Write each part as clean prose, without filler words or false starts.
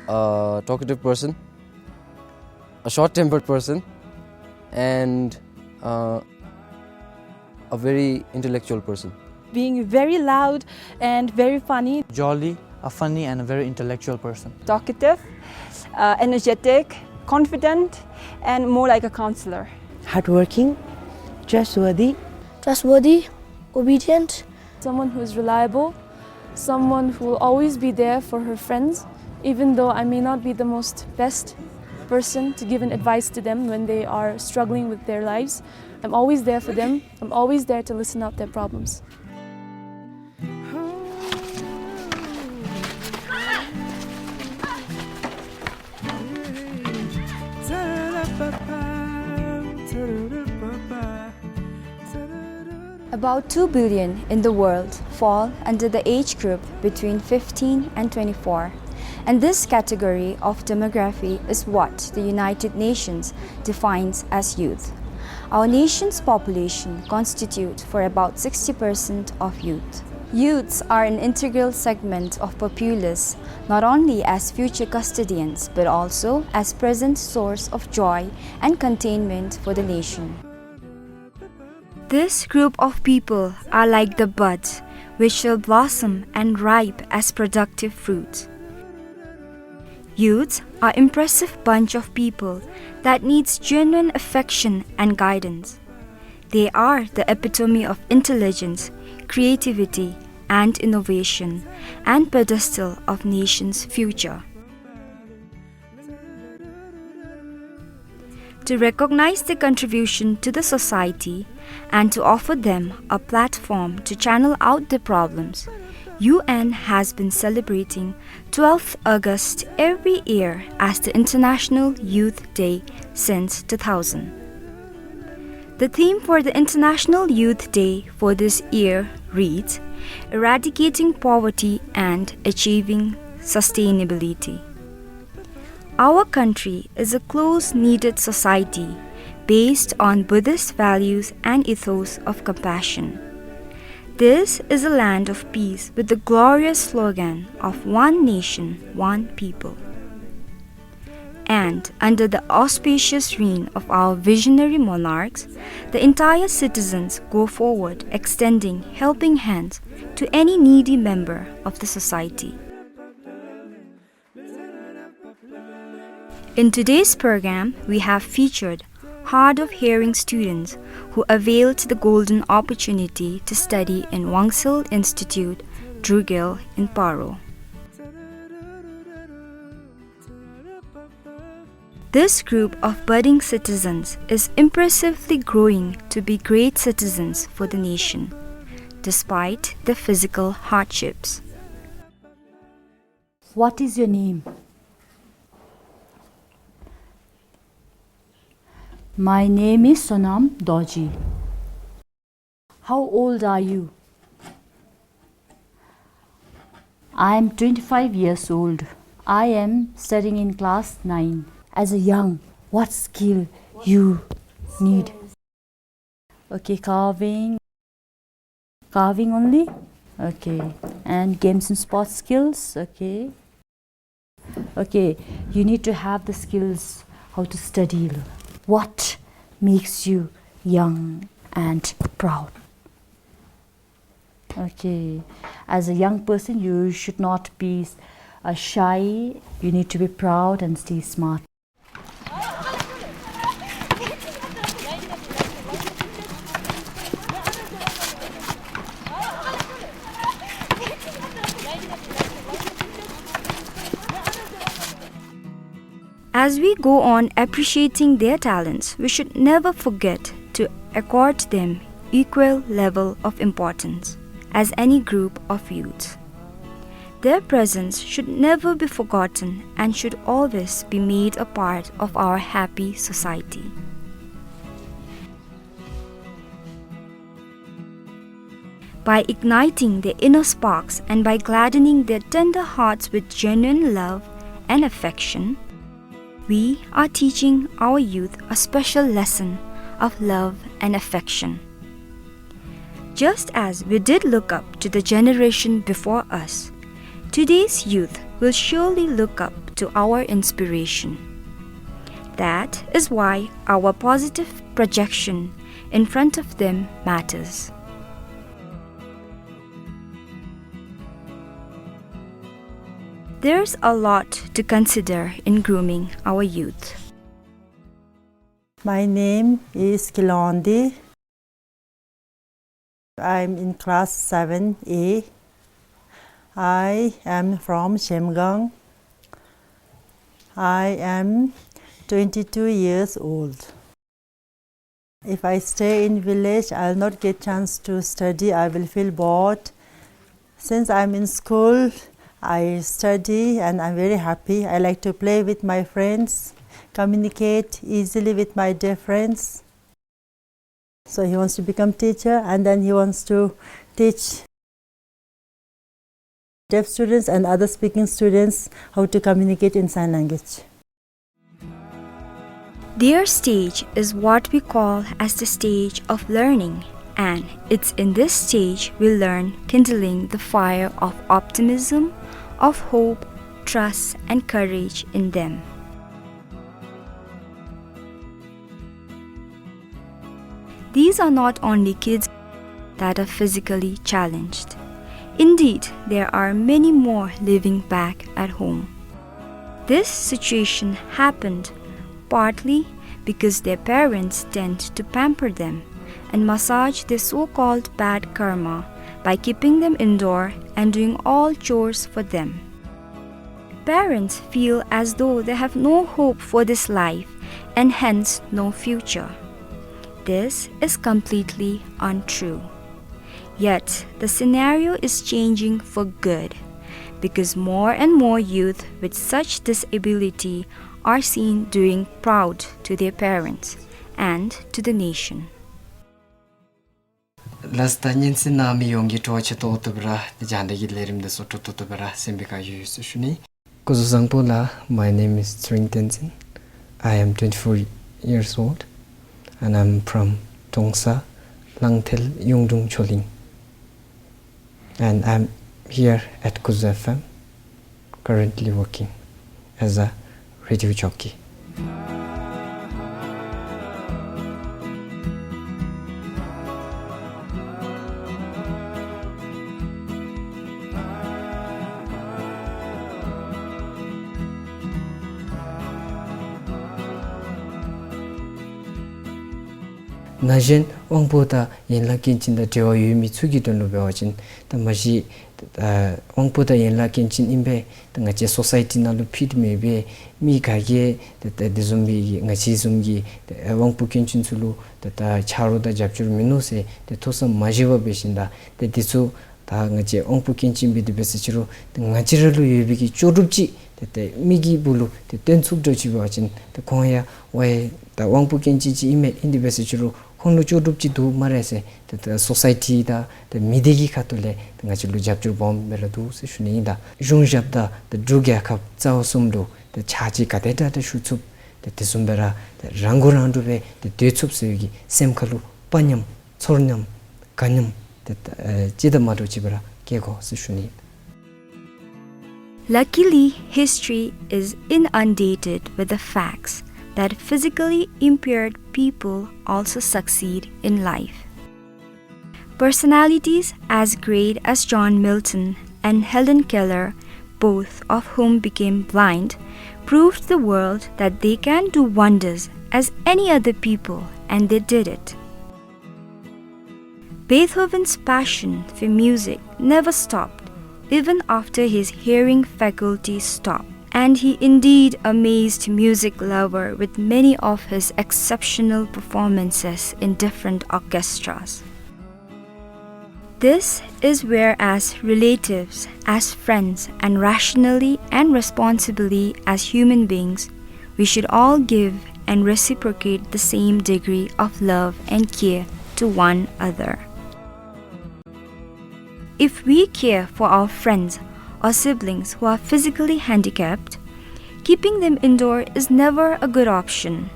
a talkative person, a short-tempered person, and a very intellectual person. Being very loud and very funny. Jolly, a funny and a very intellectual person. Talkative, energetic, confident, and more like a counselor. Hardworking, trustworthy, obedient. Someone who is reliable, someone who will always be there for her friends, even though I may not be the most best person to give an advice to them when they are struggling with their lives. I'm always there for them. I'm always there to listen out their problems. About 2 billion in the world fall under the age group between 15 and 24. And this category of demography is what the United Nations defines as youth. Our nation's population constitutes for about 60% of youth. Youths are an integral segment of populace, not only as future custodians, but also as present source of joy and containment for the nation. This group of people are like the buds, which shall blossom and ripe as productive fruit. Youths are an impressive bunch of people that needs genuine affection and guidance. They are the epitome of intelligence, creativity, and innovation, and pedestal of nation's future. To recognize their contribution to the society and to offer them a platform to channel out their problems, UN has been celebrating 12th August every year as the International Youth Day since 2000. The theme for the International Youth Day for this year reads, Eradicating Poverty and Achieving Sustainability. Our country is a close-knitted society based on Buddhist values and ethos of compassion. This is a land of peace with the glorious slogan of One Nation, One People. And under the auspicious reign of our visionary monarchs, the entire citizens go forward extending helping hands to any needy member of the society. In today's program, we have featured hard of hearing students who availed the golden opportunity to study in Wangsil Institute, Drugel in Paro. This group of budding citizens is impressively growing to be great citizens for the nation, despite the physical hardships. What is your name? My name is Sonam Doji. How old are you? I am 25 years old. I am studying in class 9. As a young, what skill you need? Okay, carving. Carving only? Okay. And games and sports skills? Okay. Okay, you need to have the skills how to study. What makes you young and proud? Okay, as a young person, you should not be shy. You need to be proud and stay smart. As we go on appreciating their talents, we should never forget to accord them equal level of importance as any group of youth. Their presence should never be forgotten and should always be made a part of our happy society. By igniting their inner sparks and by gladdening their tender hearts with genuine love and affection, we are teaching our youth a special lesson of love and affection. Just as we did look up to the generation before us, today's youth will surely look up to our inspiration. That is why our positive projection in front of them matters. There's a lot to consider in grooming our youth. My name is Kilondi. I'm in class 7A. I am from Shemgang. I am 22 years old. If I stay in village, I'll not get chance to study. I will feel bored. Since I'm in school, I study and I'm very happy. I like to play with my friends, communicate easily with my deaf friends. So he wants to become teacher, and then he wants to teach deaf students and other speaking students how to communicate in sign language. Their stage is what we call as the stage of learning, and it's in this stage we learn kindling the fire of optimism, of hope, trust, and courage in them. These are not only kids that are physically challenged. Indeed, there are many more living back at home. This situation happened partly because their parents tend to pamper them and massage their so-called bad karma by keeping them indoor and doing all chores for them. Parents feel as though they have no hope for this life and hence no future. This is completely untrue. Yet, the scenario is changing for good because more and more youth with such disability are seen doing proud to their parents and to the nation. Last nyensi nami yongi toache to otobra jande gilerim de soto totobra sembika yusushuni. Kozusangpola, my name is String Tenzin. I am 24 years old and I'm from Tongsa, Langtel, Yongdung, Choling. And I'm here at Kuzu FM, currently working as a radio jockey. Najen Wangpota in La Kinchin the Teo Mitsugi don't know Belgian, the Maji Wangpota in La Kinchin imbe, the Nache society nalu pit maybe, Mikage, the zombie, Nachizungi, the Wangpu Kinchin Sulu, that Charo the Japtur Minose, the Tosa Majiva Beshinda, the Disu, the Nache Wangpu Kinchin be the Bessichuru, the Nachiralu Yubiki Choruchi, the Migi Bulu, the Tensuk Dochi watching, the Koya, why the Wangpu Kinchin ime in the Bessichuru. Konglu chodupchi du marese the society da the midegi katule the ngachilu japchur bomb beradu se shuni da jungjabda the drugya kap zao sumdo the chaji kateta the shutsup the tisumbera the rangurandu be the detsup segi semkalu panyam chornyam kanyam the chidamadu chibra kego se shuni. Luckily, history is inundated with the facts that physically impaired people also succeed in life. Personalities as great as John Milton and Helen Keller, both of whom became blind, proved to the world that they can do wonders as any other people, and they did it. Beethoven's passion for music never stopped, even after his hearing faculty stopped. And he indeed amazed music lover with many of his exceptional performances in different orchestras. This is where as relatives, as friends, and rationally and responsibly as human beings, we should all give and reciprocate the same degree of love and care to one another. If we care for our friends or siblings who are physically handicapped, keeping them indoor is never a good option.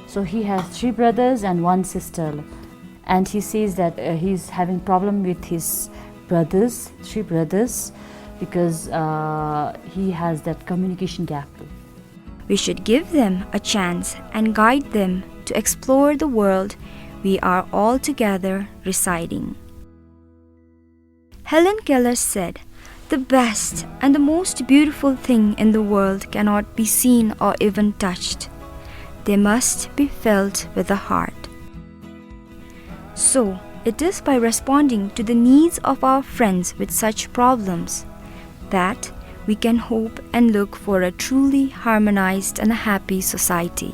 So he has 3 brothers and 1 sister, and he says that he's having problem with his brothers, 3 brothers. because he has that communication gap. We should give them a chance and guide them to explore the world we are all together residing. Helen Keller said, "The best and the most beautiful thing in the world cannot be seen or even touched. They must be felt with the heart." So, it is by responding to the needs of our friends with such problems that we can hope and look for a truly harmonized and happy society.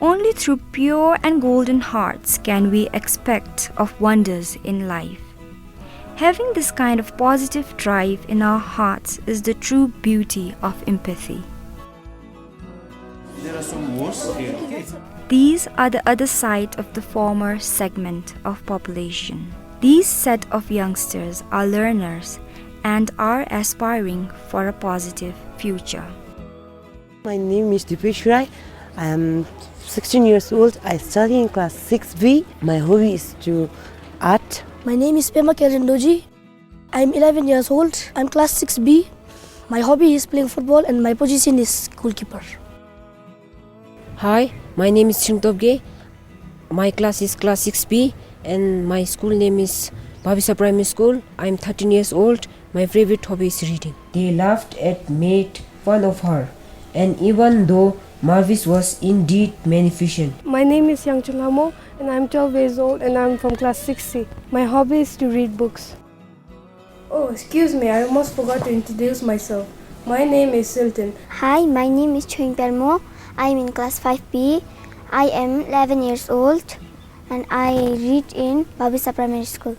Only through pure and golden hearts can we expect of wonders in life. Having this kind of positive drive in our hearts is the true beauty of empathy. There are some words here. These are the other side of the former segment of population. These set of youngsters are learners and are aspiring for a positive future. My name is Dipesh Rai. I am 16 years old. I study in class 6B. My hobby is to art. My name is Pema Kerendoji. I am 11 years old. I am class 6B. My hobby is playing football and my position is goalkeeper. Hi, my name is Chingtobge. My class is class 6B and my school name is Bhavisa Primary School. I am 13 years old. My favorite hobby is reading. They laughed and made fun of her. And even though Marvis was indeed magnificent. My name is Yang Chulamo and I am 12 years old and I am from class 6C. My hobby is to read books. Oh, excuse me, I almost forgot to introduce myself. My name is Sultan. Hi, my name is Chuing Pelmo. I am in class 5B. I am 11 years old and I read in Bhavisa Primary School.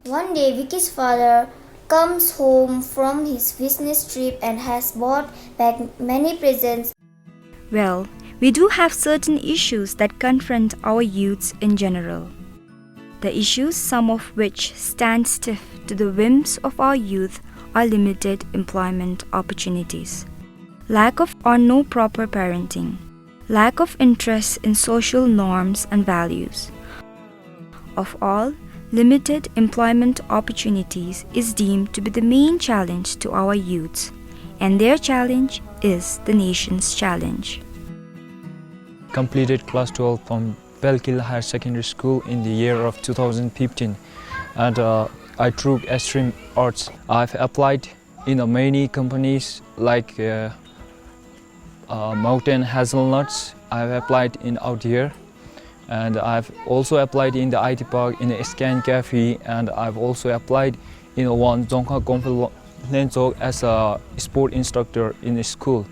One day, Vicky's father comes home from his business trip and has brought back many presents. Well, we do have certain issues that confront our youths in general. The issues, some of which stand stiff to the whims of our youth, are limited employment opportunities, lack of or no proper parenting, lack of interest in social norms and values. Of all, limited employment opportunities is deemed to be the main challenge to our youths, and their challenge is the nation's challenge. Completed class 12 from Belkill Higher Secondary School in the year of 2015, and I took extreme arts. I've applied in many companies like Mountain Hazelnuts. I've applied in out here, and I've also applied in the IT Park, in the Scan Cafe, and I've also applied in one Zonka Conference as a sport instructor in a school.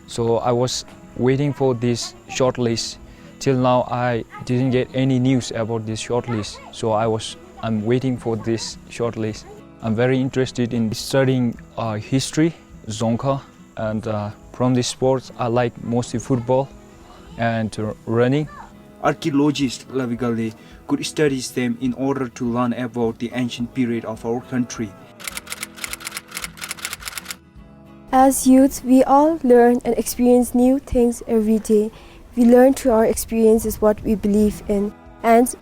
So I was waiting for this shortlist. Till now I didn't get any news about this shortlist, so I'm waiting for this shortlist. I'm very interested in studying history, Zonka, and from the sports I like mostly football and running. Archaeologists logically could study them in order to learn about the ancient period of our country. As youths, we all learn and experience new things every day. We learn through our experiences what we believe in. And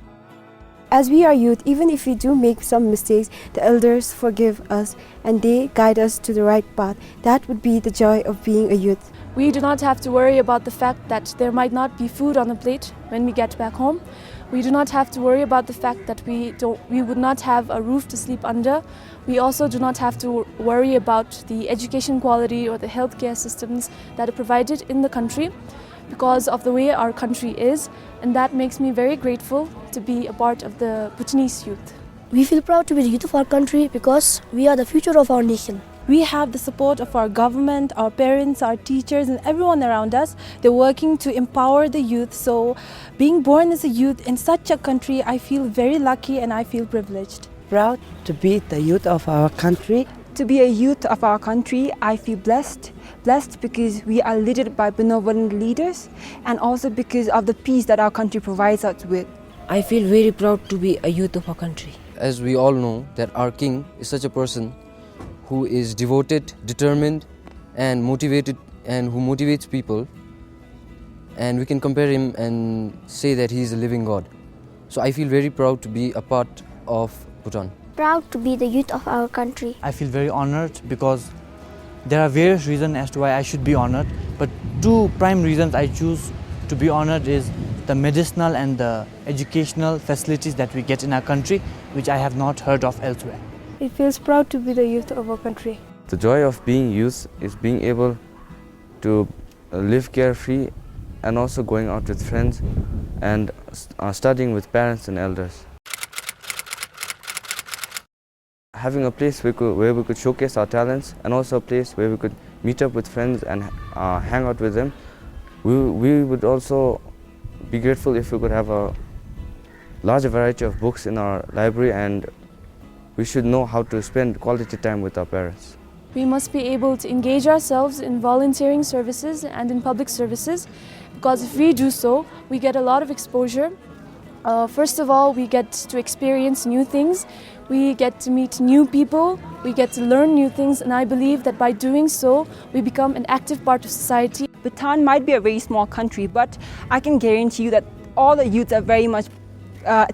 as we are youth, even if we do make some mistakes, the elders forgive us and they guide us to the right path. That would be the joy of being a youth. We do not have to worry about the fact that there might not be food on the plate when we get back home. We do not have to worry about the fact that we would not have a roof to sleep under. We also do not have to worry about the education quality or the healthcare systems that are provided in the country because of the way our country is, and that makes me very grateful to be a part of the Bhutanese youth. We feel proud to be the youth of our country because we are the future of our nation. We have the support of our government, our parents, our teachers, and everyone around us. They're working to empower the youth. So being born as a youth in such a country, I feel very lucky and I feel privileged. Proud to be the youth of our country. To be a youth of our country, I feel blessed. Blessed because we are led by benevolent leaders and also because of the peace that our country provides us with. I feel very proud to be a youth of our country. As we all know that our king is such a person who is devoted, determined and motivated, and who motivates people, and we can compare him and say that he is a living God. So I feel very proud to be a part of Bhutan. Proud to be the youth of our country. I feel very honored because there are various reasons as to why I should be honored, but two prime reasons I choose to be honored is the medicinal and the educational facilities that we get in our country, which I have not heard of elsewhere. It feels proud to be the youth of our country. The joy of being youth is being able to live carefree and also going out with friends and studying with parents and elders. Having a place where we could showcase our talents and also a place where we could meet up with friends and hang out with them. We would also be grateful if we could have a larger variety of books in our library, and we should know how to spend quality time with our parents. We must be able to engage ourselves in volunteering services and in public services, because if we do so, we get a lot of exposure. First of all, we get to experience new things, we get to meet new people, we get to learn new things, and I believe that by doing so, we become an active part of society. Bhutan might be a very small country, but I can guarantee you that all the youths are very much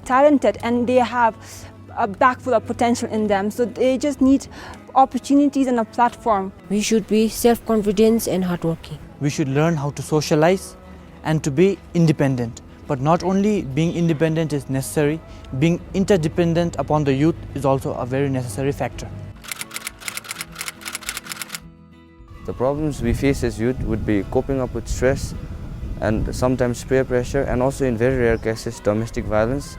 talented and they have a bag full of potential in them, so they just need opportunities and a platform. We should be self-confident and hardworking. We should learn how to socialize and to be independent. But not only being independent is necessary, being interdependent upon the youth is also a very necessary factor. The problems we face as youth would be coping up with stress and sometimes peer pressure, and also in very rare cases domestic violence.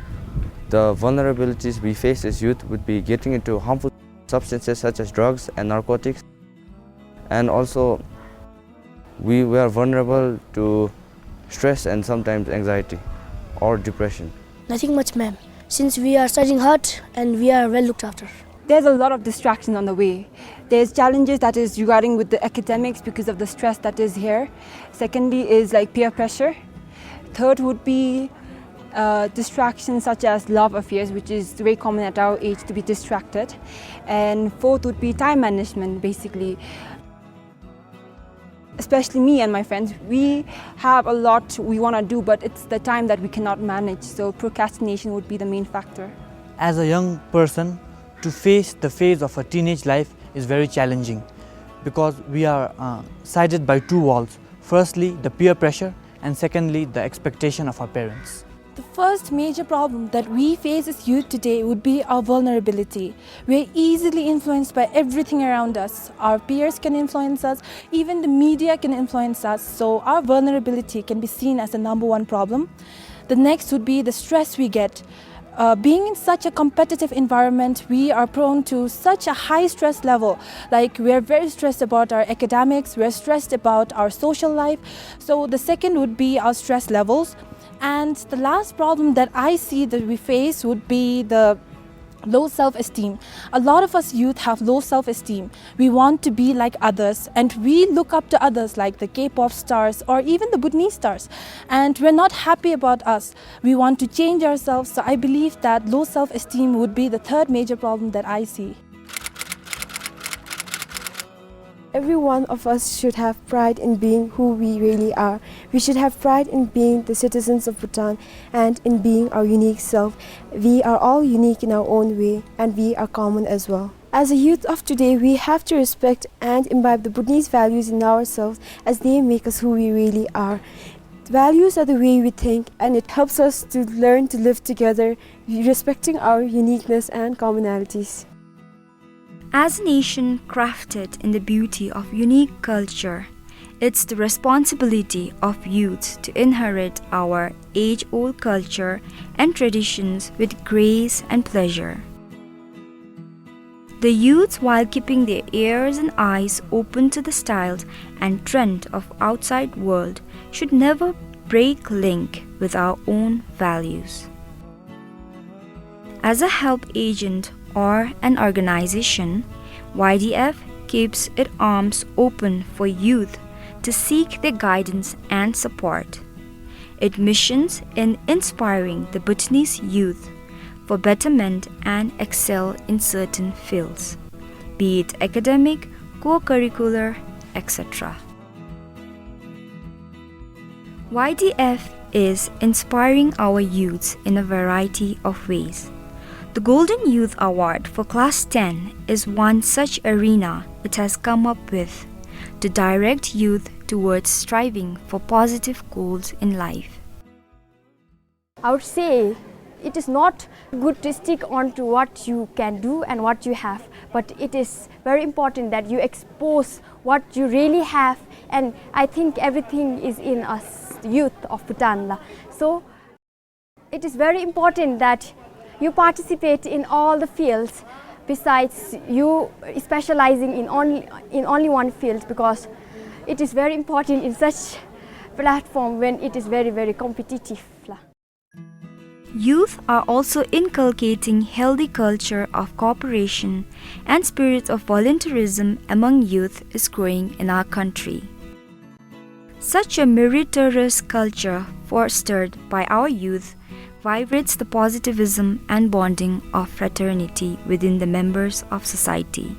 The vulnerabilities we face as youth would be getting into harmful substances such as drugs and narcotics, and also we are vulnerable to stress and sometimes anxiety or depression. Nothing much, ma'am, since we are studying hard and we are well looked after. There's a lot of distraction on the way. There's challenges that is regarding with the academics because of the stress that is here. Secondly is like peer pressure. Third would be distractions such as love affairs, which is very common at our age to be distracted. And fourth would be time management, basically. Especially me and my friends, we have a lot we want to do, but it's the time that we cannot manage. So procrastination would be the main factor. As a young person, to face the phase of a teenage life is very challenging because we are sided by two walls. Firstly, the peer pressure, and secondly, the expectation of our parents. The first major problem that we face as youth today would be our vulnerability. We are easily influenced by everything around us. Our peers can influence us, even the media can influence us, so our vulnerability can be seen as the #1 problem. The next would be the stress we get. Being in such a competitive environment, we are prone to such a high stress level. Like, we are very stressed about our academics, we are stressed about our social life. So the second would be our stress levels. And the last problem that I see that we face would be the low self-esteem. A lot of us youth have low self-esteem. We want to be like others, and we look up to others like the K-pop stars or even the Bhutanese stars, and we're not happy about us. We want to change ourselves, so I believe that low self-esteem would be the third major problem that I see. Every one of us should have pride in being who we really are. We should have pride in being the citizens of Bhutan and in being our unique self. We are all unique in our own way, and we are common as well. As a youth of today, we have to respect and imbibe the Bhutanese values in ourselves, as they make us who we really are. Values are the way we think, and it helps us to learn to live together, respecting our uniqueness and commonalities. As a nation crafted in the beauty of unique culture, it's the responsibility of youth to inherit our age-old culture and traditions with grace and pleasure. The youth, while keeping their ears and eyes open to the styles and trend of outside world, should never break link with our own values. As a help agent or an organization, YDF keeps its arms open for youth to seek their guidance and support. Its missions in inspiring the Bhutanese youth for betterment and excel in certain fields, be it academic, co-curricular, etc. YDF is inspiring our youths in a variety of ways. The Golden Youth Award for Class 10 is one such arena it has come up with to direct youth towards striving for positive goals in life. I would say it is not good to stick on to what you can do and what you have, but it is very important that you expose what you really have, and I think everything is in us youth of Bhutan. So it is very important that you participate in all the fields besides you specializing in only one field, because it is very important in such platform when it is very, very competitive. Youth are also inculcating healthy culture of cooperation, and spirit of volunteerism among youth is growing in our country. Such a meritorious culture fostered by our youth vibrates the positivism and bonding of fraternity within the members of society.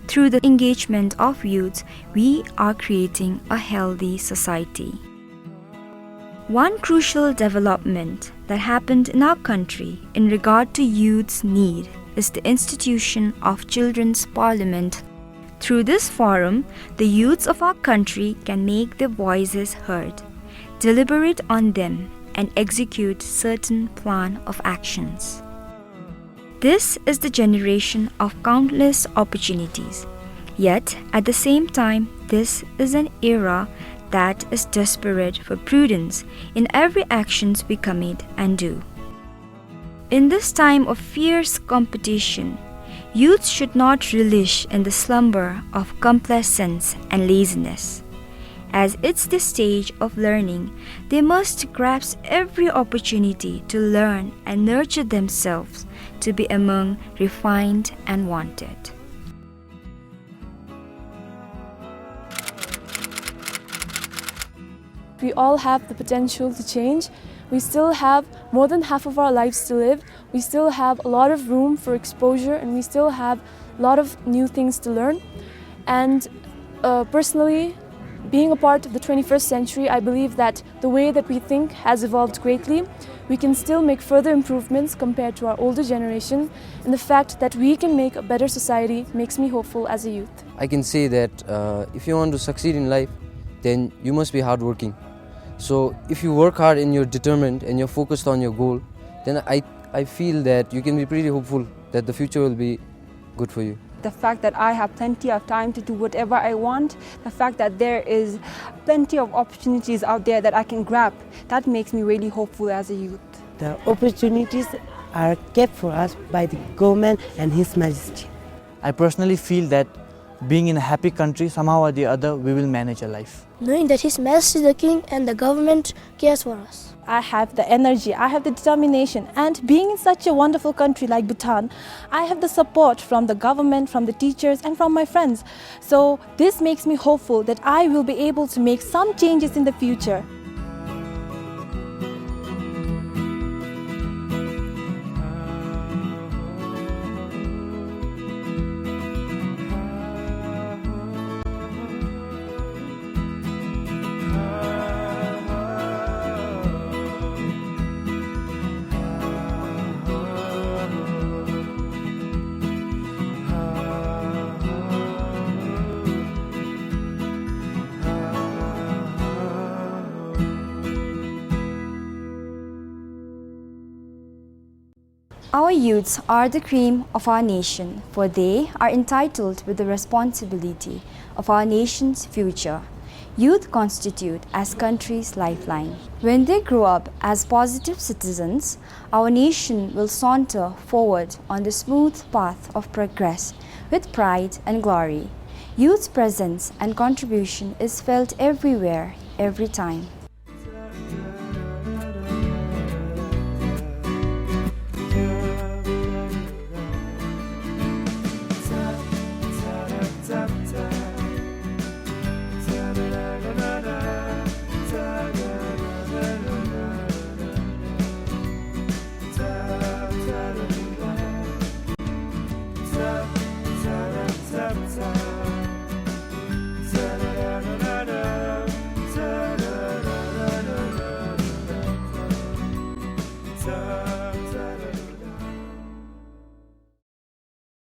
Through the engagement of youth, we are creating a healthy society. One crucial development that happened in our country in regard to youth's need is the institution of Children's Parliament. Through this forum, the youths of our country can make their voices heard, deliberate on them, and execute certain plan of actions. This is the generation of countless opportunities. Yet, at the same time, this is an era that is desperate for prudence in every actions we commit and do. In this time of fierce competition, youth should not relish in the slumber of complacence and laziness. As it's the stage of learning, they must grasp every opportunity to learn and nurture themselves to be among refined and wanted. We all have the potential to change. We still have more than half of our lives to live. We still have a lot of room for exposure, and we still have a lot of new things to learn. And personally, being a part of the 21st century, I believe that the way that we think has evolved greatly. We can still make further improvements compared to our older generation, and the fact that we can make a better society makes me hopeful as a youth. I can say that if you want to succeed in life, then you must be hardworking. So if you work hard and you're determined and you're focused on your goal, then I feel that you can be pretty hopeful that the future will be good for you. The fact that I have plenty of time to do whatever I want, the fact that there is plenty of opportunities out there that I can grab, that makes me really hopeful as a youth. The opportunities are kept for us by the government and His Majesty. I personally feel that being in a happy country, somehow or the other, we will manage a life. Knowing that His Majesty the King and the government cares for us. I have the energy, I have the determination, and being in such a wonderful country like Bhutan, I have the support from the government, from the teachers, and from my friends. So this makes me hopeful that I will be able to make some changes in the future. Our youths are the cream of our nation, for they are entitled with the responsibility of our nation's future. Youth constitute as country's lifeline. When they grow up as positive citizens, our nation will saunter forward on the smooth path of progress with pride and glory. Youth's presence and contribution is felt everywhere, every time.